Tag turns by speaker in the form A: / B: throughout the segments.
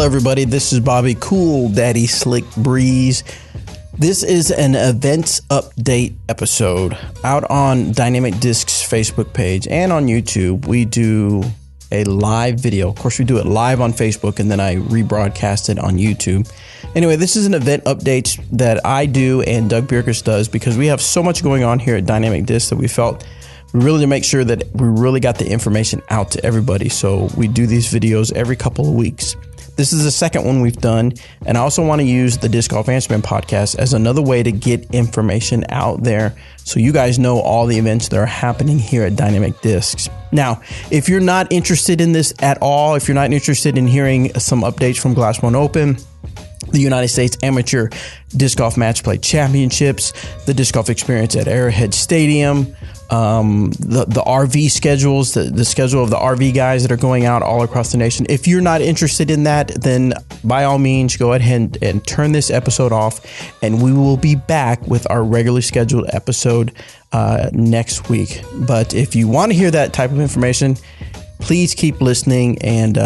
A: everybody. This is Bobby Cool Daddy Slick Breeze. This is an events update episode out on Dynamic Discs Facebook page and on YouTube. We do a live video. Of course, we do it live on Facebook and then I rebroadcast it on YouTube. Anyway, this is an event update that I do and Doug Bierkus does because we have so much going on here at Dynamic Discs that we felt we really to make sure that we really got the information out to everybody. So we do these videos every couple of weeks. This is the second one we've done, and I also want to use the Disc Golf Answer Man podcast as another way to get information out there so you guys know all the events that are happening here at Dynamic Discs. Now, if you're not interested in this at all, if you're not interested in hearing some updates from Glassbone Open, the United States Amateur Disc Golf Match Play Championships, the Disc Golf Experience at Arrowhead Stadium, the RV schedules, the schedule of the RV guys that are going out all across the nation. If you're not interested in that, then by all means, go ahead and turn this episode off, and we will be back with our regularly scheduled episode next week. But if you want to hear that type of information, please keep listening, and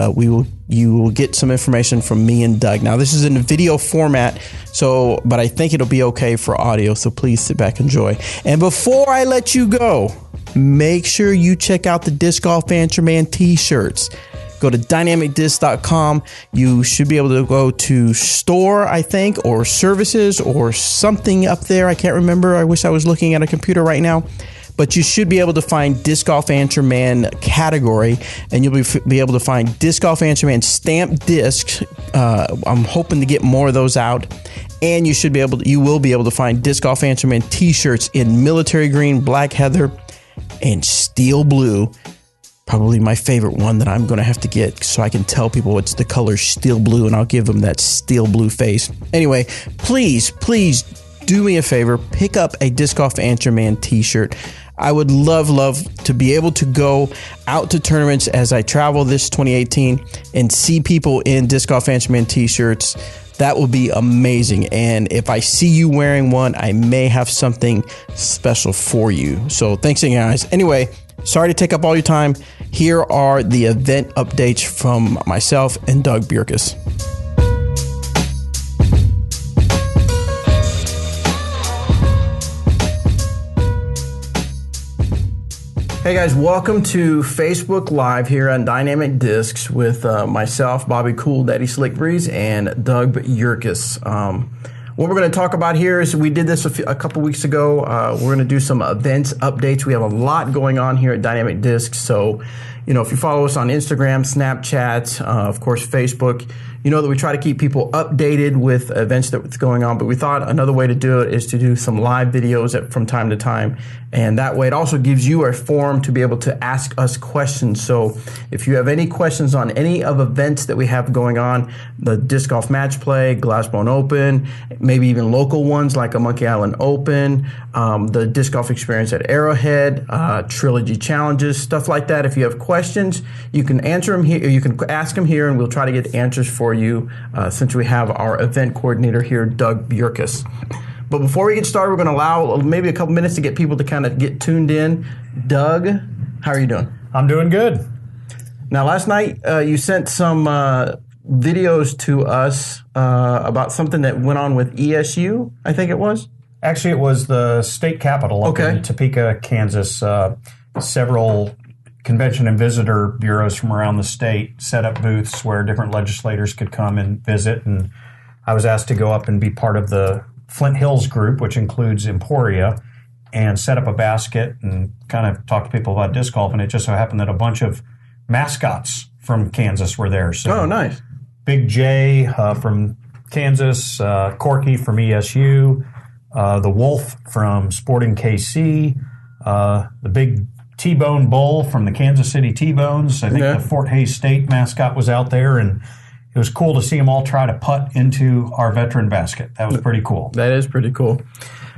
A: you will get some information from me and Doug. Now, this is in a video format, but I think it'll be okay for audio, so please sit back and enjoy. And before I let you go, make sure you check out the Disc Golf Answer Man t-shirts. Go to dynamicdisc.com. You should be able to go to store, I think, or services or something up there. I can't remember. I wish I was looking at a computer right now. But you should be able to find Disc Golf Answer Man category, and you'll be able to find Disc Golf Answer Man stamped discs. I'm hoping to get more of those out, and you will be able to find Disc Golf Answer Man t-shirts in military green, black heather, and steel blue. Probably my favorite one that I'm going to have to get so I can tell people it's the color steel blue, and I'll give them that steel blue face. Anyway, please do me a favor, pick up a Disc Golf Answer Man t-shirt. I would love to be able to go out to tournaments as I travel this 2018 and see people in Disc Golf Answer Man t-shirts. That would be amazing. And if I see you wearing one, I may have something special for you. So thanks again, guys. Anyway, sorry to take up all your time. Here are the event updates from myself and Doug Bierkus. Hey guys, welcome to Facebook Live here on Dynamic Discs with myself, Bobby Cool Daddy Slick Breeze, and Doug Bierkus. What we're going to talk about here is we did this a couple weeks ago. We're going to do some events updates. We have a lot going on here at Dynamic Discs. So, if you follow us on Instagram, Snapchat, of course, Facebook, you know that we try to keep people updated with events that's going on. But we thought another way to do it is to do some live videos from time to time. And that way it also gives you a forum to be able to ask us questions. So if you have any questions on any of events that we have going on, the Disc Golf Match Play, Glassbone Open, maybe even local ones like a Monkey Island Open, the Disc Golf Experience at Arrowhead, Trilogy Challenges, stuff like that. If you have questions, you can answer them here. You can ask them here, and we'll try to get answers for you since we have our event coordinator here, Doug Bierkus. But before we get started, we're going to allow maybe a couple minutes to get people to kind of get tuned in. Doug, how are you doing?
B: I'm doing good.
A: Now, last night you sent some videos to us about something that went on with ESU, I think it was.
B: Actually, it was the state capitol up in Topeka, Kansas. Several convention and visitor bureaus from around the state set up booths where different legislators could come and visit. And I was asked to go up and be part of the Flint Hills group, which includes Emporia, and set up a basket and kind of talk to people about disc golf. And it just so happened that a bunch of mascots from Kansas were there. So
A: nice.
B: Big J from Kansas, Corky from ESU, the Wolf from Sporting KC, the big T-Bone Bull from the Kansas City T-Bones. I think the Fort Hays State mascot was out there, and it was cool to see them all try to putt into our veteran basket. That was pretty cool.
A: That is pretty cool.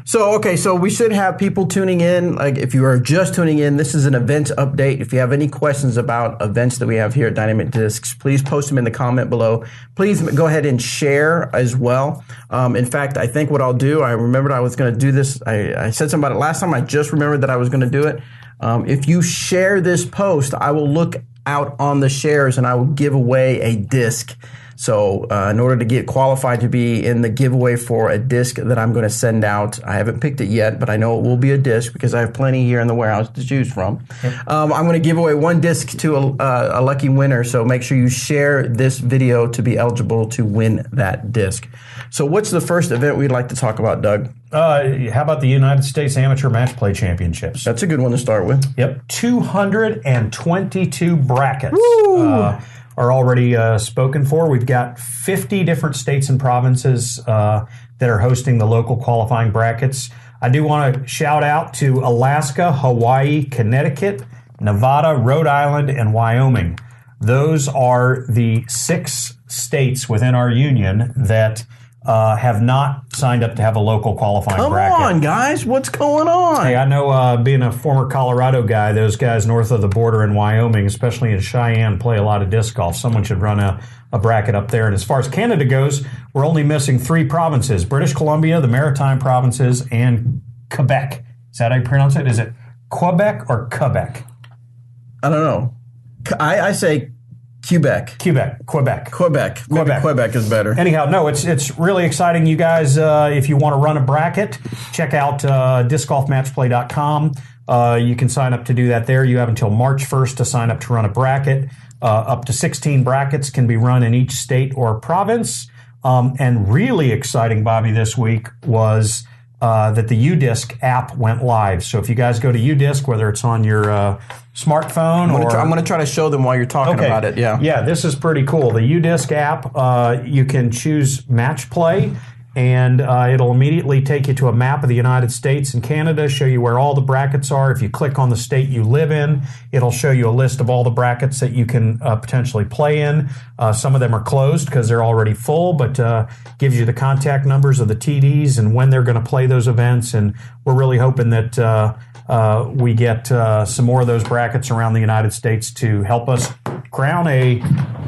A: So we should have people tuning in. Like, if you are just tuning in, this is an events update. If you have any questions about events that we have here at Dynamic Discs, please post them in the comment below. Please go ahead and share as well. In fact, I think what I'll do, I remembered I was going to do this. I said something about it last time. I just remembered that I was going to do it. If you share this post, I will look out on the shares and I will give away a disc. So in order to get qualified to be in the giveaway for a disc that I'm going to send out, I haven't picked it yet, but I know it will be a disc because I have plenty here in the warehouse to choose from. I'm going to give away one disc to a lucky winner, so make sure you share this video to be eligible to win that disc. So what's the first event we'd like to talk about, Doug?
B: How about the United States Amateur Match Play Championships?
A: That's a good one to start with.
B: Yep, 222 brackets are already spoken for. We've got 50 different states and provinces that are hosting the local qualifying brackets. I do want to shout out to Alaska, Hawaii, Connecticut, Nevada, Rhode Island, and Wyoming. Those are the 6 states within our union that have not signed up to have a local qualifying bracket.
A: Come on, guys. What's going on?
B: Hey, I know being a former Colorado guy, those guys north of the border in Wyoming, especially in Cheyenne, play a lot of disc golf. Someone should run a bracket up there. And as far as Canada goes, we're only missing 3 provinces, British Columbia, the Maritime provinces, and Quebec. Is that how you pronounce it? Is it Quebec or Quebec?
A: I don't know. I say Quebec.
B: Quebec
A: is better.
B: Anyhow, no, it's really exciting, you guys. If you want to run a bracket, check out discgolfmatchplay.com. You can sign up to do that there. You have until March 1st to sign up to run a bracket. Up to 16 brackets can be run in each state or province. And really exciting, Bobby, this week was that the UDisc app went live. So if you guys go to UDisc, whether it's on your smartphone
A: I'm going to try to show them while you're talking about it.
B: Yeah, this is pretty cool. The UDisc app, you can choose match play, and it'll immediately take you to a map of the United States and Canada, show you where all the brackets are. If you click on the state you live in, it'll show you a list of all the brackets that you can potentially play in. Some of them are closed because they're already full, but gives you the contact numbers of the TDs and when they're going to play those events. And we're really hoping that we get some more of those brackets around the United States to help us crown a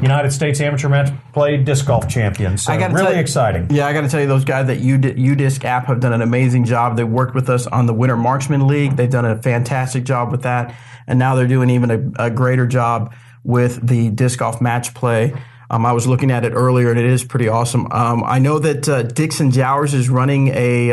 B: United States Amateur Match Play disc golf champion. So really exciting.
A: Yeah, I got to tell you, those guys at UDisc app have done an amazing job. They worked with us on the Winter Marksman League. They've done a fantastic job with that. And now they're doing even a greater job with the disc golf match play. I was looking at it earlier, and it is pretty awesome. I know that Dixon Jowers is running a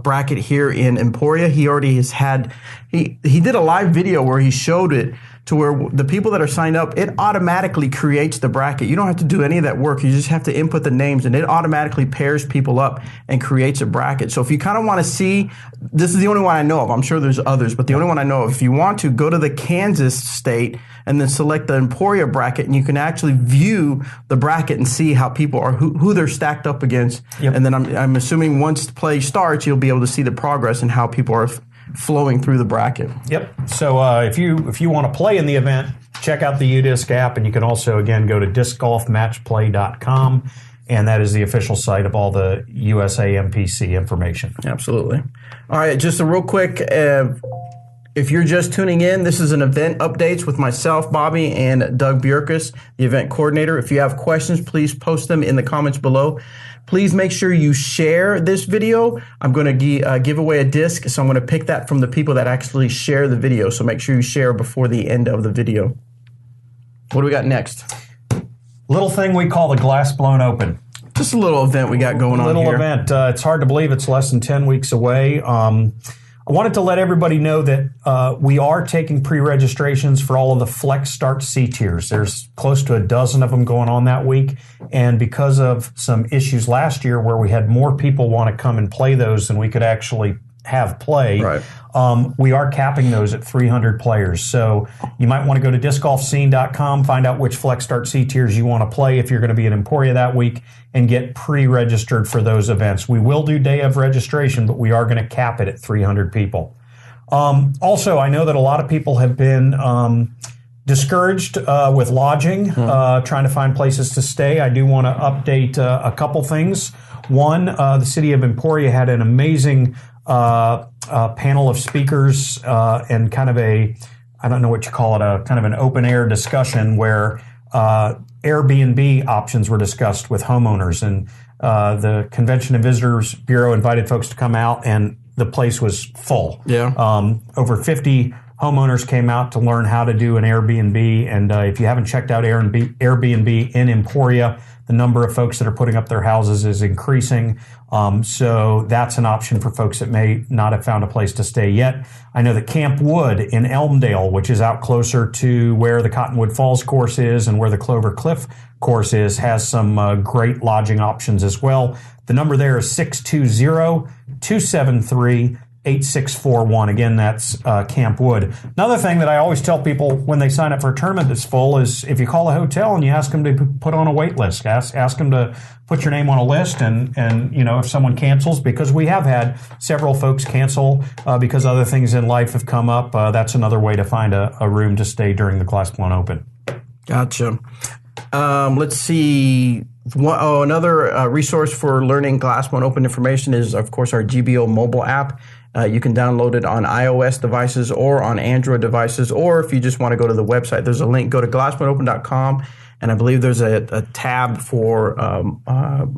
A: bracket here in Emporia. He already has had he did a live video where he showed it to where the people that are signed up, it automatically creates the bracket. You don't have to do any of that work. You just have to input the names, and it automatically pairs people up and creates a bracket. So if you kind of want to see, this is the only one I know of. I'm sure there's others, but the only one I know of. If you want to, go to the Kansas state and then select the Emporia bracket, and you can actually view the bracket and see how people are, who they're stacked up against. Yep. And then I'm assuming once play starts, you'll be able to see the progress and how people are flowing through the bracket.
B: Yep. So if you want to play in the event, check out the UDisc app, and you can also, again, go to discgolfmatchplay.com, and that is the official site of all the USAMPC information.
A: Absolutely. All right, just a real quick, if you're just tuning in, this is an event updates with myself, Bobby, and Doug Bjerkus, the event coordinator. If you have questions, please post them in the comments below. Please make sure you share this video. I'm going to give away a disc, so I'm going to pick that from the people that actually share the video. So make sure you share before the end of the video. What do we got next?
B: Little thing we call the glass blown open.
A: Just a little event we got going on here.
B: Little event. It's hard to believe it's less than 10 weeks away. I wanted to let everybody know that we are taking pre-registrations for all of the Flex Start C tiers. There's close to a dozen of them going on that week. And because of some issues last year where we had more people want to come and play those than we could actually have play,
A: right.
B: We are capping those at 300 players. So you might want to go to discgolfscene.com, find out which Flex Start C tiers you want to play if you're going to be in Emporia that week, and get pre-registered for those events. We will do day of registration, but we are going to cap it at 300 people. Also, I know that a lot of people have been discouraged with lodging, trying to find places to stay. I do want to update a couple things. One, the city of Emporia had an amazing panel of speakers and kind of I don't know what you call it, a kind of an open air discussion where Airbnb options were discussed with homeowners, and the Convention and Visitors Bureau invited folks to come out, and the place was full.
A: Yeah.
B: Over 50 homeowners came out to learn how to do an Airbnb. And if you haven't checked out Airbnb in Emporia, the number of folks that are putting up their houses is increasing. So that's an option for folks that may not have found a place to stay yet. I know that Camp Wood in Elmdale, which is out closer to where the Cottonwood Falls course is and where the Clover Cliff course is, has some great lodging options as well. The number there is 620-273-8641. Again, that's Camp Wood. Another thing that I always tell people when they sign up for a tournament that's full is if you call a hotel and you ask them to put on a wait list, ask them to put your name on a list, and if someone cancels, because we have had several folks cancel because other things in life have come up, that's another way to find a room to stay during the Glassblown Open.
A: Gotcha. Let's see. Another resource for learning Glassblown Open information is, of course, our GBO mobile app. You can download it on iOS devices or on Android devices, or if you just want to go to the website, there's a link. Go to glassblownopen.com, and I believe there's a tab for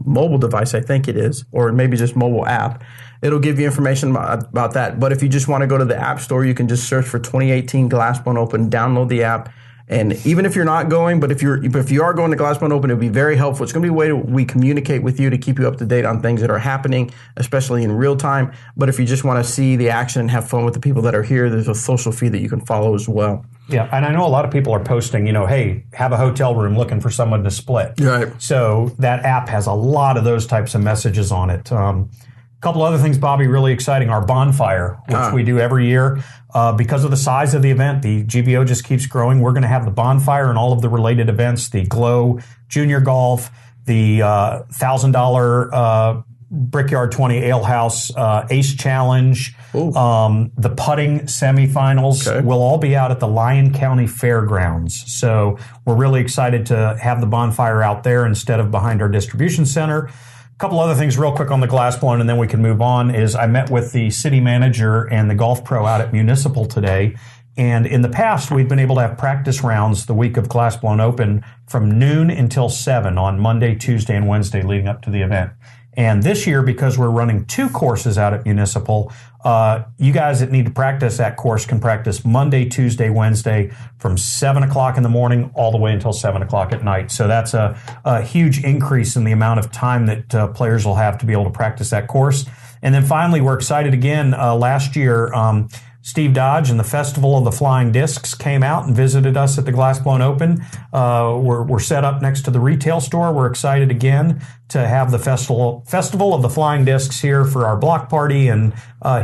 A: mobile device, I think it is, or maybe just mobile app. It'll give you information about that. But if you just want to go to the App Store, you can just search for 2018 Glassblown Open, download the app. And even if you're not going, but if you are going to Glassblown Open, it'll be very helpful. It's going to be a way we communicate with you to keep you up to date on things that are happening, especially in real time. But if you just want to see the action and have fun with the people that are here, there's a social feed that you can follow as well.
B: Yeah, and I know a lot of people are posting, hey, have a hotel room looking for someone to split.
A: Right.
B: So that app has a lot of those types of messages on it. A couple other things, Bobby, really exciting. Our bonfire, which we do every year. Because of the size of the event, the GBO just keeps growing. We're going to have the bonfire and all of the related events, the Glow Junior Golf, the $1,000 Brickyard 20 Ale House Ace Challenge, the putting semifinals will all be out at the Lyon County Fairgrounds. So we're really excited to have the bonfire out there instead of behind our distribution center. Couple other things real quick on the Glassblown, and then we can move on, is I met with the city manager and the golf pro out at Municipal today. And in the past, we've been able to have practice rounds the week of Glassblown Open from noon until 7 on Monday, Tuesday, and Wednesday leading up to the event. And this year, because we're running 2 courses out at Municipal, you guys that need to practice that course can practice Monday, Tuesday, Wednesday from 7 o'clock in the morning all the way until 7 o'clock at night. So that's a huge increase in the amount of time that players will have to be able to practice that course. And then finally, we're excited again. Last year, Steve Dodge and the Festival of the Flying Discs came out and visited us at the Glassblown Open. We're set up next to the retail store. We're excited again to have the Festival of the Flying Discs here for our block party and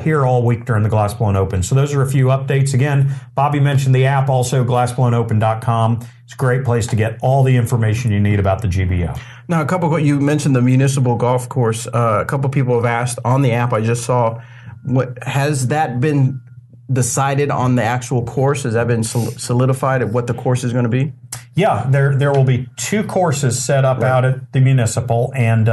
B: here all week during the Glassblown Open. So those are a few updates. Again, Bobby mentioned the app, also glassblownopen.com. It's a great place to get all the information you need about the GBO.
A: Now, you mentioned the Municipal Golf Course. A couple people have asked on the app. I just saw, has that been decided on the actual course? Has that been solidified at what the course is going to be?
B: Yeah, there will be 2 courses set up out at the Municipal, and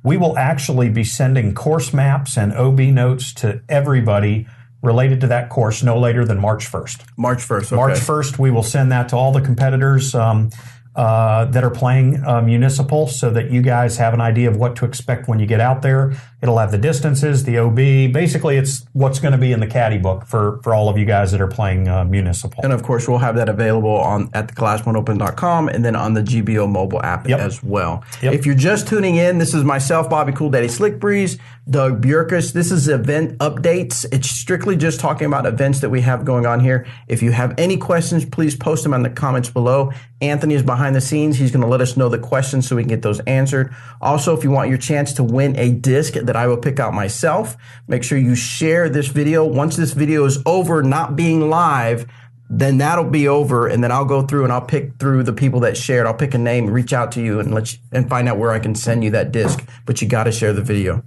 B: we will actually be sending course maps and OB notes to everybody related to that course no later than March 1st.
A: March 1st, okay.
B: March 1st, we will send that to all the competitors that are playing Municipal, so that you guys have an idea of what to expect when you get out there. It'll have the distances, the OB. Basically, it's what's going to be in the caddy book for all of you guys that are playing Municipal.
A: And, of course, we'll have that available at the glassblownopen.com and then on the GBO mobile app as well.
B: Yep.
A: If you're just tuning in, this is myself, Bobby Cool Daddy Slick Breeze, Doug Bjerkus. This is event updates. It's strictly just talking about events that we have going on here. If you have any questions, please post them in the comments below. Anthony is behind the scenes. He's going to let us know the questions so we can get those answered. Also, if you want your chance to win a disc that I will pick out myself, make sure you share this video. Once this video is over, not being live, then that'll be over, and then I'll go through and I'll pick through the people that shared. I'll pick a name, reach out to you, and find out where I can send you that disc. But you got to share the video.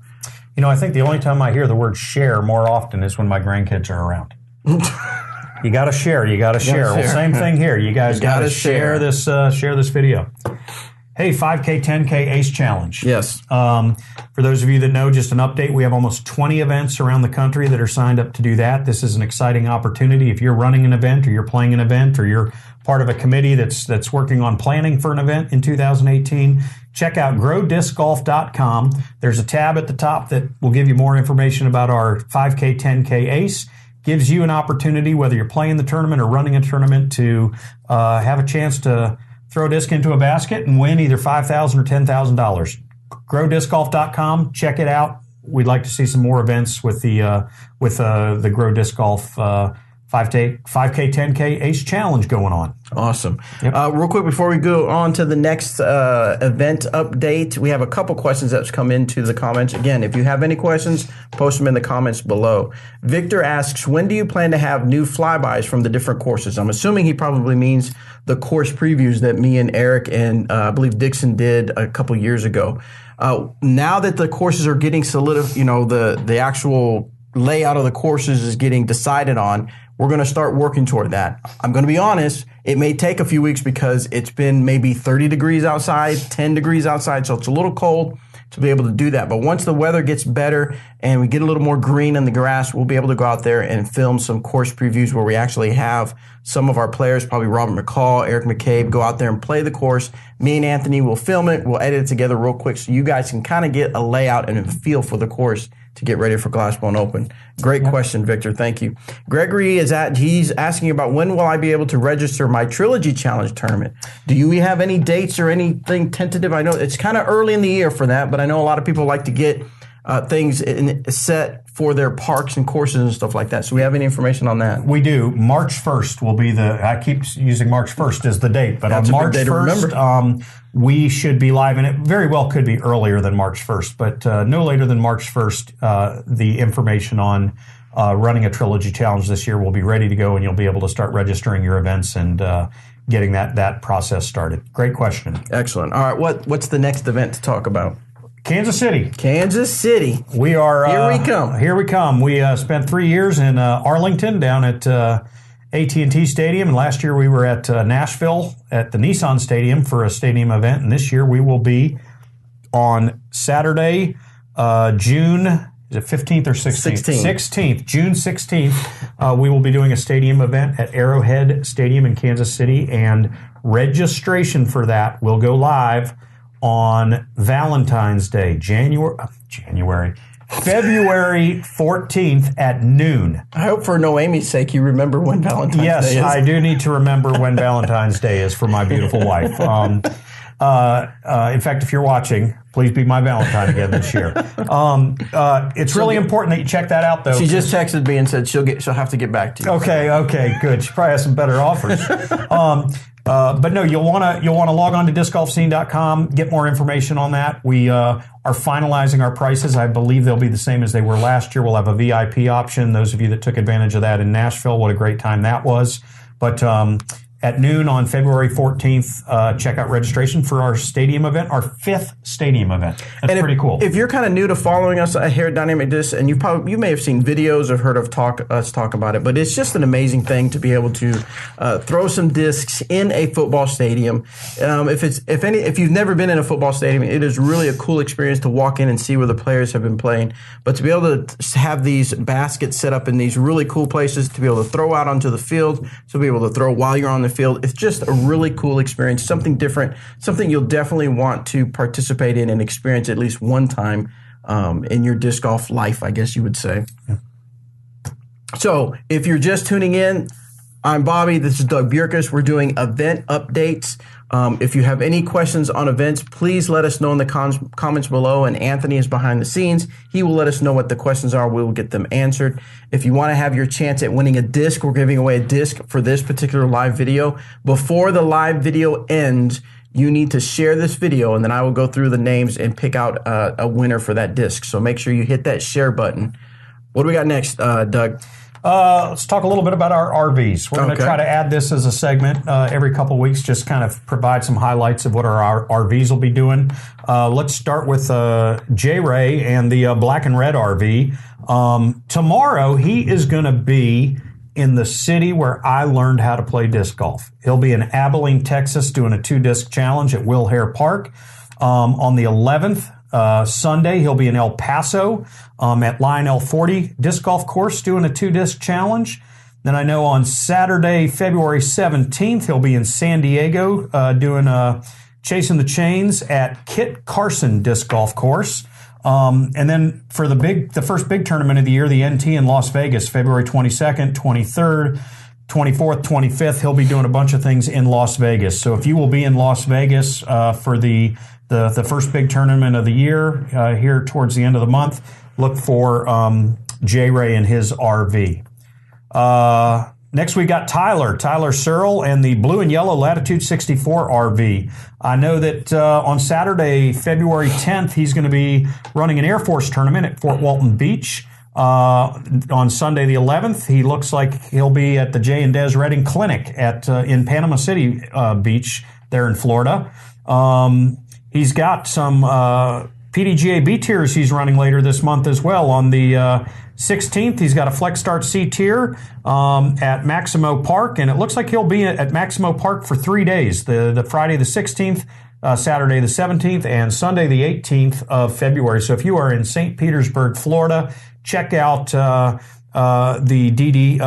B: I think the only time I hear the word share more often is when my grandkids are around. You got to share. You got to share. Well, same thing here. You guys got to share this video. Hey, 5K, 10K Ace Challenge.
A: Yes.
B: For those of you that know, just an update, we have almost 20 events around the country that are signed up to do that. This is an exciting opportunity. If you're running an event or you're playing an event or you're part of a committee that's working on planning for an event in 2018, check out growdiscgolf.com. There's a tab at the top that will give you more information about our 5K, 10K Ace. gives you an opportunity, whether you're playing the tournament or running a tournament, to have a chance to throw a disc into a basket and win either $5,000 or $10,000. GrowDiscGolf.com. Check it out. We'd like to see some more events with the Grow Disc Golf 5K, 10K Ace Challenge going on.
A: Awesome.
B: Yep.
A: Real quick before we go on to the next event update, we have a couple questions that's come into the comments. Again, if you have any questions, post them in the comments below. Victor asks, when do you plan to have new flybys from the different courses? I'm assuming he probably means the course previews that me and Eric and I believe Dixon did a couple years ago. Now that the courses are getting solidified, the actual layout of the courses is getting decided on, we're going to start working toward that. I'm going to be honest, it may take a few weeks because it's been maybe 30 degrees outside, 10 degrees outside, so it's a little cold to be able to do that. But once the weather gets better and we get a little more green in the grass, we'll be able to go out there and film some course previews where we actually have some of our players, probably Robert McCall, Eric McCabe, go out there and play the course. Me and Anthony will film it. We'll edit it together real quick so you guys can kind of get a layout and a feel for the course to get ready for Glassbone Open. Great question, Victor. Thank you. Gregory he's asking about when will I be able to register my Trilogy Challenge tournament? Do you have any dates or anything tentative? I know it's kind of early in the year for that, but I know a lot of people like to get things set for their parks and courses and stuff like that. So we have any information on that?
B: We do. March 1st will be I keep using March 1st as the date, but
A: that's
B: on March
A: a big day
B: 1st,
A: to remember.
B: We should be live, and it very well could be earlier than March 1st, but no later than March 1st, the information on running a Trilogy Challenge this year will be ready to go, and you'll be able to start registering your events and getting that process started. Great question.
A: Excellent. All right, what's the next event to talk about?
B: Kansas City.
A: Kansas City.
B: We are
A: here. We come.
B: Here we come. We spent 3 years in Arlington down at AT&T Stadium, and last year we were at Nashville at the Nissan Stadium for a stadium event, and this year we will be on Saturday, June, is it 15th or 16th? 16th. June 16th, we will be doing a stadium event at Arrowhead Stadium in Kansas City, and registration for that will go live on Valentine's Day, February 14th at noon.
A: I hope for Noemi's sake you remember when Valentine's Day is.
B: Yes, I do need to remember when Valentine's Day is for my beautiful wife. In fact, if you're watching, please be my Valentine again this year. It's really important that you check that out, though.
A: She just texted me and said she'll have to get back to you.
B: Okay, good. She probably has some better offers. But no, you'll want to log on to discgolfscene.com, get more information on that. We are finalizing our prices. I believe they'll be the same as they were last year. We'll have a VIP option. Those of you that took advantage of that in Nashville, what a great time that was. But at noon on February 14th, check out registration for our stadium event, our 5th stadium event. That's pretty cool.
A: If you're kind of new to following us here at Dynamic Disc, and you may have seen videos or heard of us talk about it, but it's just an amazing thing to be able to throw some discs in a football stadium. If you've never been in a football stadium, it is really a cool experience to walk in and see where the players have been playing. But to be able to have these baskets set up in these really cool places, to be able to throw out onto the field, to be able to throw while you're on the field, it's just a really cool experience, something different, something you'll definitely want to participate in and experience at least one time in your disc golf life, I guess you would say. Yeah. So if you're just tuning in, I'm Bobby. This is Doug Bjerkus. We're doing event updates. If you have any questions on events, please let us know in the comments below, and Anthony is behind the scenes. He will let us know what the questions are. We will get them answered. If you want to have your chance at winning a disc, we're giving away a disc for this particular live video. Before the live video ends, you need to share this video, and then I will go through the names and pick out a winner for that disc. So make sure you hit that share button. What do we got next, Doug?
B: Let's talk a little bit about our RVs. We're going to try to add this as a segment every couple of weeks, just kind of provide some highlights of what our RVs will be doing. Let's start with J-Ray and the black and red RV. Tomorrow, he is going to be in the city where I learned how to play disc golf. He'll be in Abilene, Texas, doing a 2-disc challenge at Will Hare Park. On the 11th, Sunday, he'll be in El Paso at Lionel 40 disc golf course doing a 2-disc challenge. Then I know on Saturday, February 17th, he'll be in San Diego doing Chasing the Chains at Kit Carson disc golf course. And then for the first big tournament of the year, the NT in Las Vegas, February 22nd, 23rd, 24th, 25th, he'll be doing a bunch of things in Las Vegas. So if you will be in Las Vegas for the first big tournament of the year here towards the end of the month, look for J-Ray and his RV. Next, we got Tyler Searle, and the blue and yellow Latitude 64 RV. I know that on Saturday, February 10th, he's going to be running an Air Force tournament at Fort Walton Beach. On Sunday the 11th, he looks like he'll be at the Jay and Des Redding Clinic in Panama City Beach there in Florida. He's got some PDGA B tiers he's running later this month as well. On the 16th, he's got a Flex Start C tier at Maximo Park, and it looks like he'll be at Maximo Park for 3 days, the Friday the 16th, Saturday the 17th, and Sunday the 18th of February. So if you are in St. Petersburg, Florida, check out the the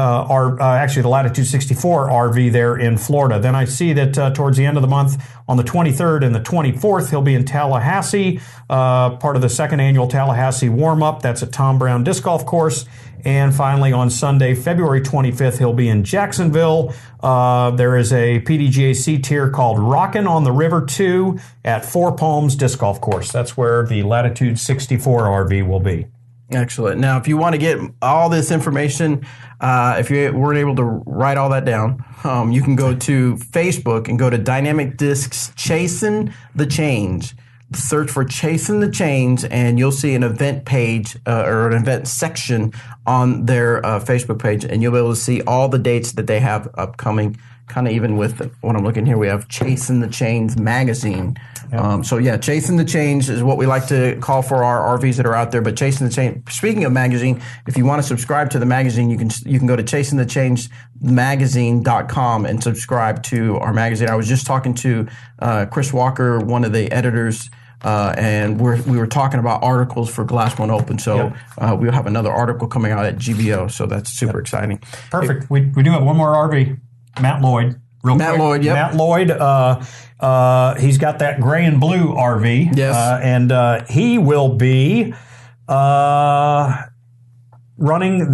B: Latitude 64 RV there in Florida. Then I see that towards the end of the month, on the 23rd and the 24th, he'll be in Tallahassee, part of the second annual Tallahassee warm-up. That's at Tom Brown Disc Golf Course. And finally, on Sunday, February 25th, he'll be in Jacksonville. There is a PDGA C tier called Rockin' on the River 2 at Four Palms Disc Golf Course. That's where the Latitude 64 RV will be.
A: Excellent. Now, if you want to get all this information, if you weren't able to write all that down, you can go to Facebook and go to Dynamic Discs Chasing the Change. Search for Chasing the Change, and you'll see an event page or an event section on their Facebook page, and you'll be able to see all the dates that they have upcoming. Kind of even with what I'm looking here, we have Chasing the Change magazine. Yep. Chasing the Change is what we like to call for our RVs that are out there. But Chasing the Change, speaking of magazine, if you want to subscribe to the magazine, you can go to chasingthechangemagazine.com and subscribe to our magazine. I was just talking to Chris Walker, one of the editors, and we were talking about articles for Glass One Open. So we'll have another article coming out at GBO. So that's super exciting.
B: Perfect. We do have one more RV. Matt Lloyd.
A: Matt Lloyd, yep.
B: Matt Lloyd, he's got that gray and blue RV.
A: Yes.
B: And he will be running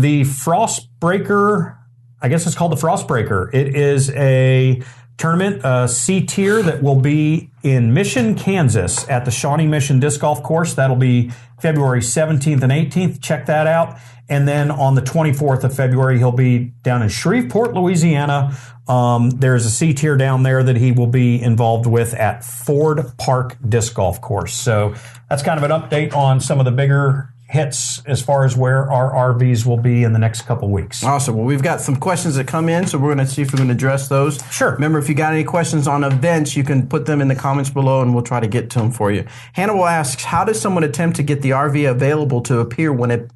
B: the Frostbreaker. I guess it's called the Frostbreaker. It is a tournament, C tier, that will be in Mission, Kansas at the Shawnee Mission Disc Golf Course. That'll be February 17th and 18th. Check that out. And then on the 24th of February, he'll be down in Shreveport, Louisiana. There's a C tier down there that he will be involved with at Ford Park Disc Golf Course. So that's kind of an update on some of the bigger hits as far as where our RVs will be in the next couple weeks.
A: Awesome. Well, we've got some questions that come in, so we're going to see if we can address those.
B: Sure.
A: Remember, if you got any questions on events, you can put them in the comments below, and we'll try to get to them for you. Hannibal asks, how does someone attempt to get the RV available to appear when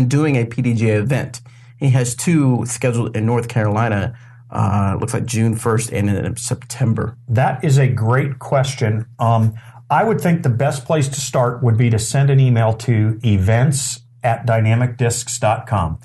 A: doing a PDGA event? He has 2 scheduled in North Carolina. It looks like June 1st and in September.
B: That is a great question. I would think the best place to start would be to send an email to events@dynamicdiscs.com.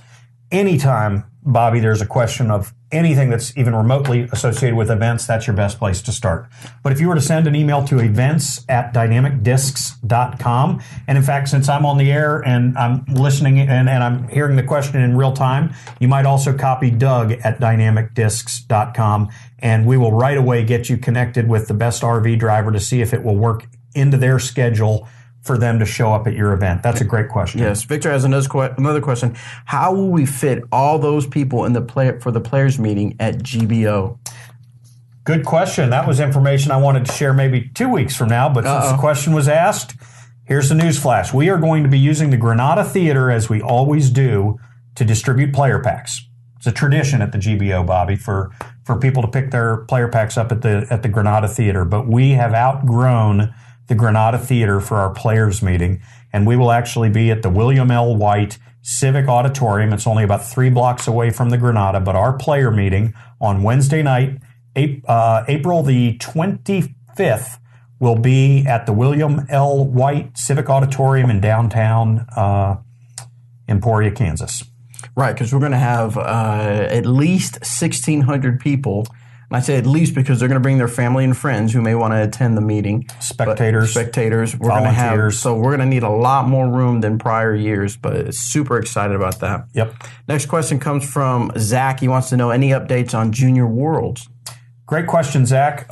B: Anytime, Bobby, there's a question of anything that's even remotely associated with events, that's your best place to start. But if you were to send an email to events@dynamicdiscs.com, and in fact, since I'm on the air and I'm listening and I'm hearing the question in real time, you might also copy Doug at dynamicdiscs.com, and we will right away get you connected with the best RV driver to see if it will work into their schedule for them to show up at your event. That's a great question.
A: Yes. Victor has another question. How will we fit all those people in for the players meeting at GBO?
B: Good question. That was information I wanted to share maybe 2 weeks from now, but since the question was asked, here's the news flash. We are going to be using the Granada Theater, as we always do, to distribute player packs. It's a tradition at the GBO, Bobby, for people to pick their player packs up at the Granada Theater. But we have outgrown the Granada Theater for our players meeting, and we will actually be at the William L. White Civic Auditorium. It's only about 3 blocks away from the Granada, but our player meeting on Wednesday night, April the 25th, will be at the William L. White Civic Auditorium in downtown Emporia, Kansas.
A: Right, because we're going to have at least 1,600 people And I say at least because they're going to bring their family and friends who may want to attend the meeting.
B: Spectators.
A: We're going to have, so we're going to need a lot more room than prior years, but super excited about that.
B: Yep.
A: Next question comes from Zach. He wants to know any updates on Junior Worlds.
B: Great question, Zach.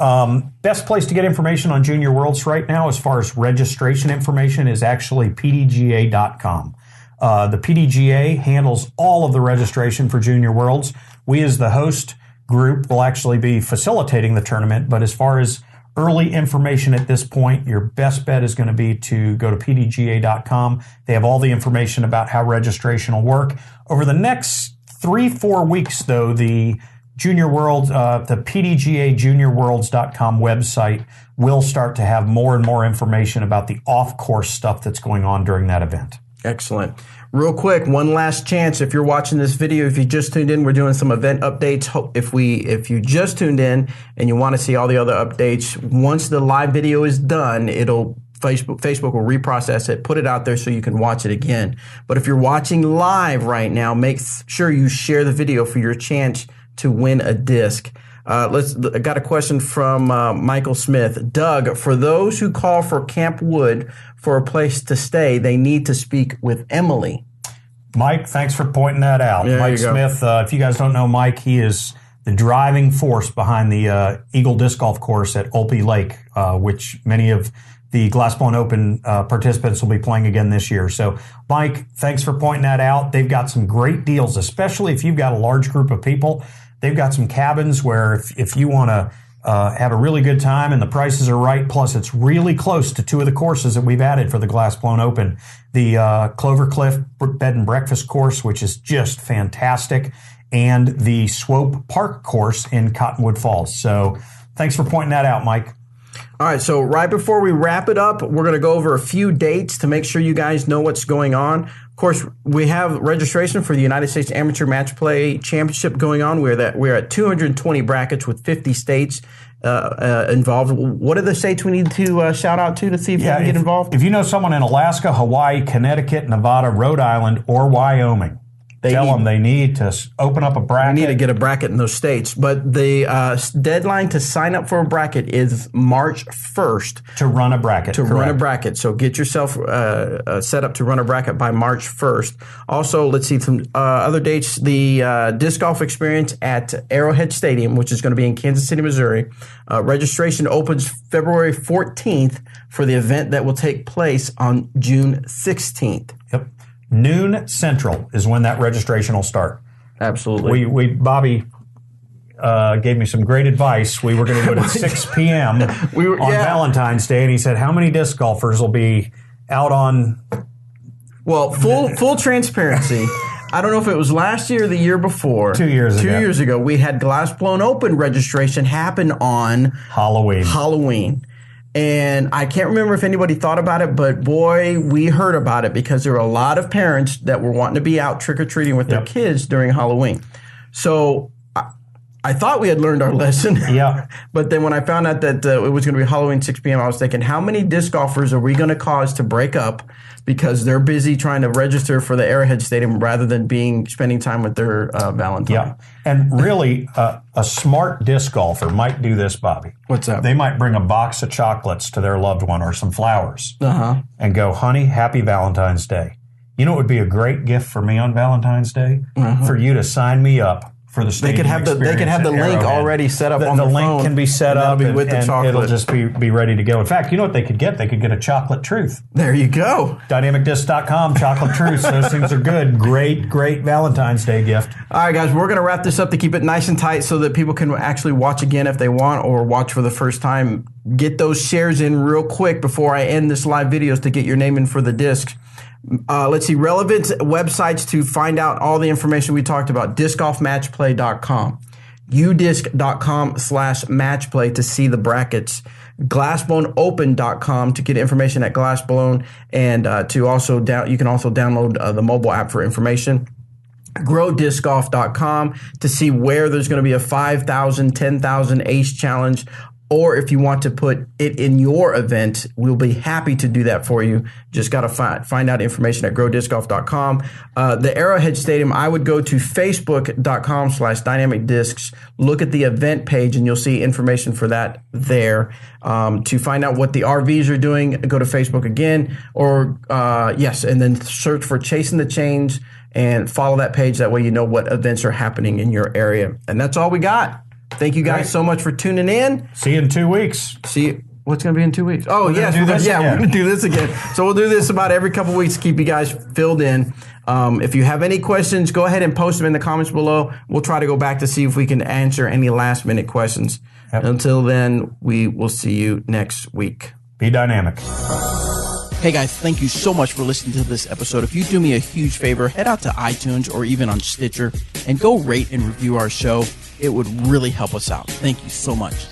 B: Best place to get information on Junior Worlds right now as far as registration information is actually pdga.com. The PDGA handles all of the registration for Junior Worlds. We as the host group will actually be facilitating the tournament, but as far as early information at this point, your best bet is going to be to go to pdga.com. They have all the information about how registration will work. Over the next 3-4 weeks, though, the Junior World, the PDGA JuniorWorlds.com website will start to have more and more information about the off-course stuff that's going on during that event.
A: Excellent. Real quick, one last chance. If you're watching this video, if you just tuned in, we're doing some event updates. If you just tuned in and you want to see all the other updates, once the live video is done, Facebook will reprocess it, put it out there so you can watch it again. But if you're watching live right now, make sure you share the video for your chance to win a disc. I got a question from Michael Smith. Doug, for those who call for Camp Wood for a place to stay, they need to speak with Emily.
B: Mike, thanks for pointing that out. Mike Smith, if you guys don't know Mike, he is the driving force behind the Eagle Disc Golf Course at Olpe Lake, which many of the Glassblown Open participants will be playing again this year. So, Mike, thanks for pointing that out. They've got some great deals, especially if you've got a large group of people. They've got some cabins where if you want to have a really good time and the prices are right, plus it's really close to two of the courses that we've added for the Glassblown Open. The Clover Cliff Bed and Breakfast course, which is just fantastic, and the Swope Park course in Cottonwood Falls. So thanks for pointing that out, Mike.
A: All right, so right before we wrap it up, we're going to go over a few dates to make sure you guys know what's going on. Of course, we have registration for the United States Amateur Match Play Championship going on. We're at 220 brackets with 50 states involved. What are the states we need to shout out to see if you can get involved?
B: If you know someone in Alaska, Hawaii, Connecticut, Nevada, Rhode Island, or Wyoming, tell them they need to open up a bracket.
A: We need to get a bracket in those states. But the deadline to sign up for a bracket is March 1st.
B: To run a bracket.
A: Run a bracket. So get yourself set up to run a bracket by March 1st. Also, let's see some other dates. The Disc Golf Experience at Arrowhead Stadium, which is going to be in Kansas City, Missouri. Registration opens February 14th for the event that will take place on June 16th.
B: Yep. Noon Central is when that registration will start.
A: Absolutely.
B: Bobby gave me some great advice. We were going to do it at 6 p.m. on Valentine's Day, and he said, how many disc golfers will be out on...
A: Well, full transparency. I don't know if it was last year or the year before.
B: 2 years ago.
A: 2 years ago, we had Glassblown Open registration happen on... Halloween. And I can't remember if anybody thought about it, but boy, we heard about it because there were a lot of parents that were wanting to be out trick-or-treating with their kids during Halloween. So I thought we had learned our lesson.
B: Yeah.
A: But then when I found out that it was going to be Halloween 6 p.m., I was thinking, how many disc golfers are we going to cause to break up because they're busy trying to register for the Arrowhead Stadium rather than spending time with their Valentine?
B: Yeah. And really, a smart disc golfer might do this, Bobby.
A: What's that?
B: They might bring a box of chocolates to their loved one or some flowers and go, honey, happy Valentine's Day. You know what would be a great gift for me on Valentine's Day? For you to sign me up for the stadium experience.
A: They could have the link already set up on the phone.
B: The link can be set up and it'll just be ready to go. In fact, you know what they could get? They could get a Chocolate Truth.
A: There you go.
B: DynamicDisc.com, Chocolate Truth. Those things are good. Great Valentine's Day gift.
A: All right, guys, we're going to wrap this up to keep it nice and tight so that people can actually watch again if they want or watch for the first time. Get those shares in real quick before I end this live videos to get your name in for the disc. Let's see, relevant websites to find out all the information we talked about. discgolfmatchplay.com, udisc.com/matchplay to see the brackets, glassblownopen.com to get information at Glassblown, and you can also download the mobile app for information. growdiscgolf.com to see where there's going to be a 5,000, 10,000 Ace Challenge. or if you want to put it in your event, we'll be happy to do that for you. Just got to find out information at growdiscgolf.com. The Arrowhead Stadium, I would go to facebook.com/dynamicdiscs, look at the event page, and you'll see information for that there. To find out what the RVs are doing, go to Facebook again, or and then search for Chasing the Chains and follow that page. That way you know what events are happening in your area. And that's all we got. Thank you guys so much for tuning in.
B: See you in 2 weeks.
A: See you. What's going to be in 2 weeks? Oh, yes. We're going to do this again. So we'll do this about every couple weeks to keep you guys filled in. If you have any questions, go ahead and post them in the comments below. We'll try to go back to see if we can answer any last-minute questions. Yep. Until then, we will see you next week.
B: Be dynamic.
A: Hey guys, thank you so much for listening to this episode. If you do me a huge favor, head out to iTunes or even on Stitcher and go rate and review our show. It would really help us out. Thank you so much.